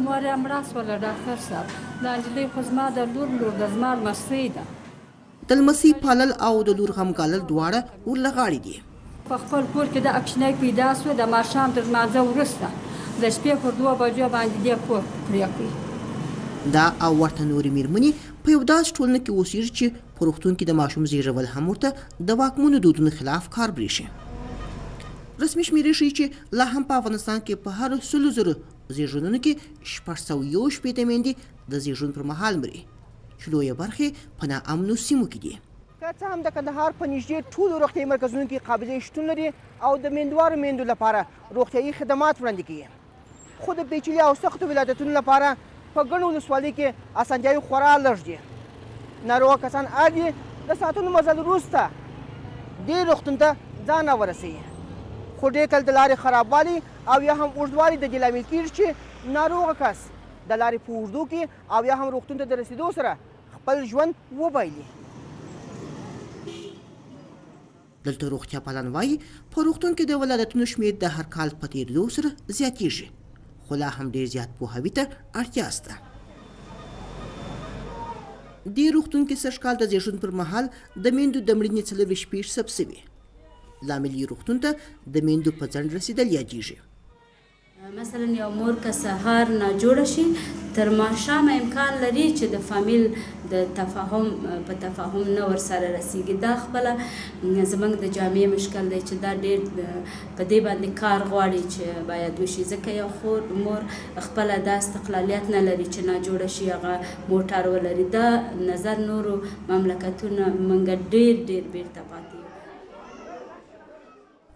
مور یې مړه شوله ډاکټر صاحب دا نجلۍ خو زما د لور د زما لمسۍ ده د لمسۍ پالل او د لور غم ګالل دواړه ورلغاړې دي په خپل کور کې د اکشنۍ پیدا شوه د ماښام تر لمانځه وروسته د شپې پر 2 بجو باندې دې کور پرې کړی دا او ورته نورې مېرمنې په یو داسې ټولنه کې اوسېږي چې په روغتون کې د ماشوم زیږول هم ورته د واکمنو دودونو خلاف کار برېښي رسمي شمېرې ښیي چې لا هم په افغانستان کې په هر 100,000 زیږونونو کې 661 میندې د زیږون پر مهال مري چې لویه برخې په ناامنو سیمو کې دي که څه هم د کندهار په نږدې ټولو روغتیایي مرکزونو کې قابلې شتون لري او د میندوارو میندو لپاره روغتیایي خدمات وړاندې کوي خو د پیچلي او سختو ولادتونو لپاره په ګڼو ولسوالیو کې اسانتیاوې خورا لږ دي ناروغه کسان اړ دي د ساعتونو مزل وروسته دې روغتون ته ځان راورسوي خو ډېر کله د لارې خرابوالي او یا هم اوږدوالي د دې لامل کېږي چې ناروغه کس د لارې په اوږدو کې او یا هم روغتون ته د رسېدو سره خپل ژوند وبایلي دلته روغتیا پالان وایي په روغتون کې د ولادتونو شمېر د هر کال په تېرېدو سره زیاتېږي خو لا هم ډېر زیات پوهاوي ته اړتیا شته دې روغتون کې سږ کال د زیږون پر مهال د میندو د مړینې 24 پیښې ثبت شوي لامل یې روغتون ته د میندو په ځنډ رسېدل یادېږي مثلا یو مور که سهار ناجوړه شي تر ماښامه امکان لري چې د فامیل د تفاهم نه ورسره رسیږي دا خپله زموږ د جامعې مشکل دی چې دا ډېر په دې باندې کار غواړي چې باید وشي ځکه یو مور خپله دا استقلالیت نه لري چې ناجوړه شي هغه موټر ولري دا نظر نورو مملکتونو موږ ډېر بیرته پاتې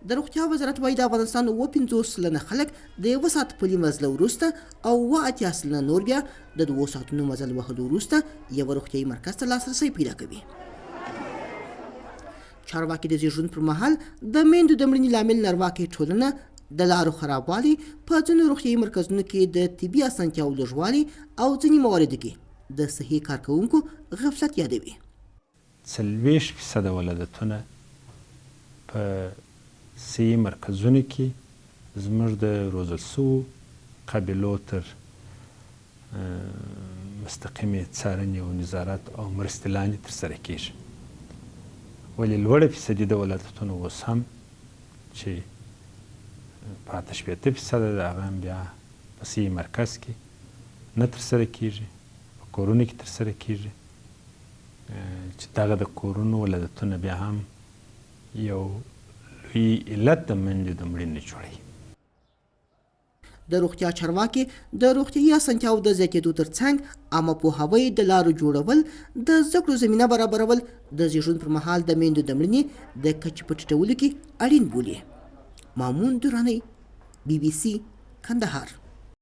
د روغتیا وزارت وایي د افغانستان 50 سلنه خلک د 1 ساعت پلي مزل وروسته او 80 سلنه نور بیا د 2 ساعتونو مزل وهلو وروسته یو روغتیایي مرکز ته لاسرسی پیدا کوي چارواکي د زیږون پر مهال د میندو د مړینې لامل نارواکې ټولنه د لارو خرابوالي په ځینو روغتیایي مرکزونو کې د طبي اسانتیاوو لږوالي او ځینې مواردو کې د صحي کارکوونکو غفلت یادوي 40% ولادتونه په صحي مرکزونو کې زموږ د روزل شوو قبیلو تر مستقیمې څارنې او نظارت او مرستې لاندې ترسره کېږي ولې لوړه فیصدي د ولادتونو اوس هم چې په 85% د هغه هم بیا په صحي مرکز کې نه ترسره کېږي په کورونو کې ترسره کېږي چې دغه د کورونو ولادتونه بیا هم یو علت د میندو د مړینې جوړوي د روغتیا چارواکي د روغتیایي اسانتیاوو د زیاتېدو ترڅنګ عامه پوهاوی د لارو جوړول د زده کړو زمینه برابرول د زیږون پر مهال د میندو د مړینې د کچې په ټیټولو کې اړین بولي مامون دراني BBC کندهار